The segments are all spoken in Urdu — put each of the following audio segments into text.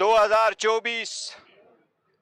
2024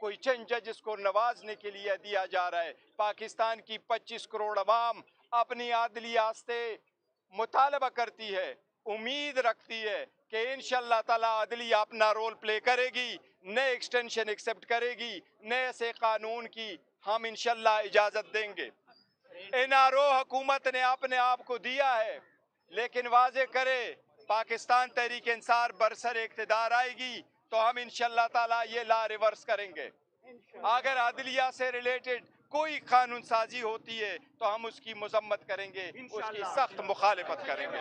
کوئی چند ججز کو نوازنے کے لیے دیا جا رہا ہے. پاکستان کی 25 کروڑ عوام اپنی عدلیہ سے مطالبہ کرتی ہے, امید رکھتی ہے کہ انشاءاللہ تعالی عدلیہ اپنا رول پلے کرے گی, نئے ایکسٹینشن ایکسیپٹ کرے گی, نئے سے قانون کی ہم انشاءاللہ اجازت دیں گے. این آر او حکومت نے اپنے آپ کو دیا ہے, لیکن واضح کرے پاکستان تحریک انصار برسر اقتدار آئے گی تو ہم انشاءاللہ تعالی یہ لا ریورس کریں گے. اگر عدلیہ سے ریلیٹڈ کوئی قانون سازی ہوتی ہے تو ہم اس کی مذمت کریں گے, اس کی سخت مخالفت کریں گے.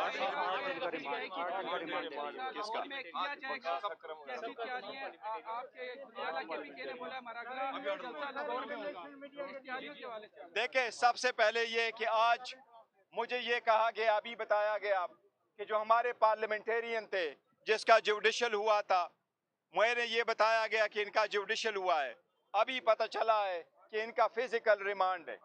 دیکھیں, سب سے پہلے یہ کہ آج مجھے یہ کہا گیا, ابھی بتایا گیا کہ جو ہمارے پارلیمنٹیرین تھے جس کا جوڈیشل ہوا تھا, مجھے یہ بتایا گیا کہ ان کا جوڈیشل ہوا ہے. ابھی پتہ چلا ہے کہ ان کا فزیکل ریمانڈ ہے.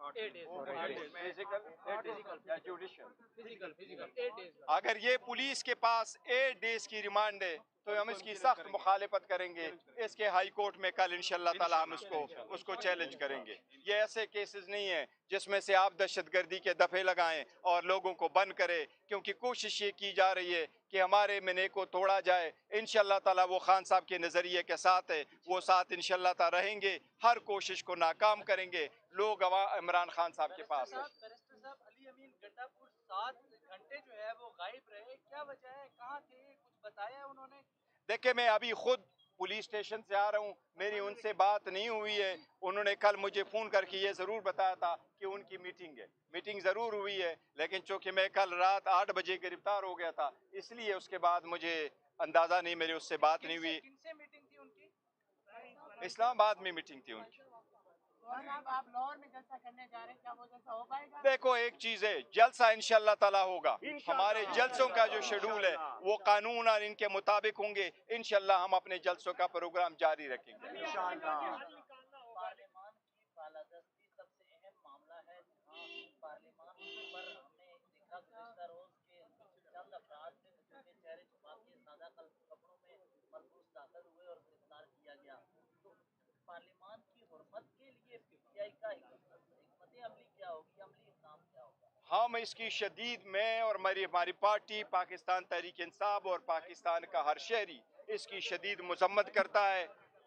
اگر یہ پولیس کے پاس 8 ڈیز کی ریمانڈ ہے تو ہم اس کی سخت مخالفت کریں گے. اس کے ہائی کورٹ میں کل انشاءاللہ تعالی ہم اس کو چیلنج کریں گے. یہ ایسے کیسز نہیں ہیں جس میں سے آپ دہشت گردی کے دفعے لگائیں اور لوگوں کو بند کرے, کیونکہ کوشش یہ کی جا رہی ہے کہ ہمارے منع کو توڑا جائے. انشاءاللہ تعالی وہ خان صاحب کے نظریے کے ساتھ ہے, وہ ساتھ انشاءاللہ تعالی رہیں گے, ہر کوشش کو ناکام کریں گے. لوگ عمران خان صاحب کے پاس ہیں. بیرسٹر صاحب, علی امین گڈھاپور 7 گھنٹے جو ہے وہ غائب رہے, کیا وجہ ہے, کہاں تھے, کچھ بتایا انہوں نے؟ دیکھیں, میں ابھی خود پولیس اسٹیشن سے آ رہا ہوں, میری ان سے بات نہیں ہوئی ہے. انہوں نے کل مجھے فون کر کے یہ ضرور بتایا تھا کہ ان کی میٹنگ ہے. میٹنگ ضرور ہوئی ہے, لیکن چونکہ میں کل رات 8 بجے گرفتار ہو گیا تھا, اس لیے اس کے بعد مجھے اندازہ نہیں, میری اس سے بات نہیں ہوئی. کن سے میٹنگ تھی ان کی؟ اسلام آباد میں میٹنگ تھی ان کی. آپ لاہور میں جلسہ کرنے جا رہے ہیں, کیا وہ جلسہ ہو پائے گا؟ دیکھو, ایک چیز ہے, جلسہ انشاءاللہ تعالی ہوگا. ہمارے جلسوں کا جو شیڈول ہے وہ قانون اور ان کے مطابق ہوں گے. انشاءاللہ ہم اپنے جلسوں کا پروگرام جاری رکھیں گے. پارلیمان کی بالادستی سب سے اہم معاملہ ہے, جہاں پارلیمان پر ہم نے دیکھا گزشتہ روز کے چند افراد تھے جو کہ چہرے چھپا کے سادہ کپڑوں میں ملبوس داخل ہوئے اور گرفتار کیا گیا. تو پارلیمان کی حرمت کے لیے پی ٹی آئی کا حکمت عملی کیا ہوگی, عملی اقدام کیا ہوگا؟ ہم اس کی شدید, میں اور ہماری پارٹی پاکستان تحریک انصاف اور پاکستان کا ہر شہری اس کی شدید مذمت کرتا ہے.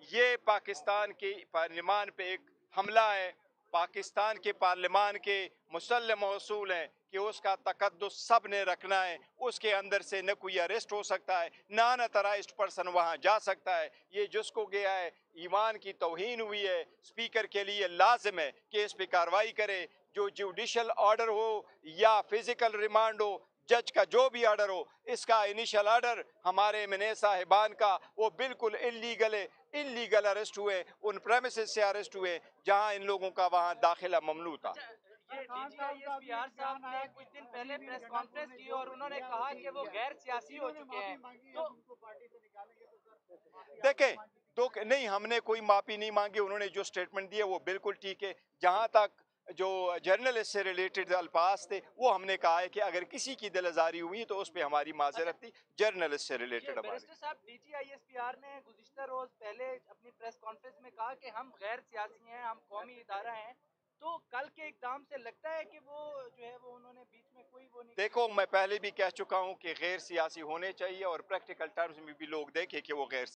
یہ پاکستان کے پارلیمان پہ ایک حملہ ہے. پاکستان کے پارلیمان کے مسلم اصول ہیں کہ اس کا تقدس سب نے رکھنا ہے. اس کے اندر سے نہ کوئی اریسٹ ہو سکتا ہے, نہ انتھرائزڈ پرسن وہاں جا سکتا ہے. یہ جس کو گیا ہے ایمان کی توہین ہوئی ہے. اسپیکر کے لیے لازم ہے کہ اس پہ کارروائی کرے. جو جوڈیشل آرڈر ہو یا فزیکل ریمانڈ ہو, جج کا جو بھی آرڈر ہو, اس کا انیشل آرڈر ہمارے منع صاحبان کا وہ بالکل انلیگل ہے. انلیگل اریسٹ ہوئے, ان پریمیسز سے اریسٹ ہوئے جہاں ان لوگوں کا وہاں داخلہ ممنوع تھا. یہ D G I S P R صاحب نے کچھ دن پہلے پریس کانفرنس کی اور انہوں نے کہا کہ وہ غیر سیاسی ہو چکے ہیں. تو دیکھیں, نہیں, ہم نے کوئی معافی نہیں مانگی. انہوں نے جو سٹیٹمنٹ دی ہے وہ بالکل ٹھیک ہے. جہاں تک جو جرنلسٹ سے ریلیٹڈ الفاظ تھے وہ ہم نے کہا ہے کہ اگر کسی کی دل آزاری ہوئی تو اس پہ ہماری معذرت تھی. جرنلسٹ سے ریلیٹڈ بیرسٹر صاحب, D G I S P R نے گزشتہ روز پہلے اپنی پریس کانفرنس میں کہا کہ ہم غیر سیاسی ہیں, ہم قومی ادارہ ہیں. تو کل کے اقدام سے لگتا ہے کہ وہ جو ہے وہ انہوں نے بیچ میں کوئی وہ نہیں. دیکھو, میں پہلے بھی کہہ چکا ہوں کہ غیر سیاسی ہونے چاہیے, اور پریکٹیکل ٹرمز میں بھی لوگ دیکھیں کہ وہ غیر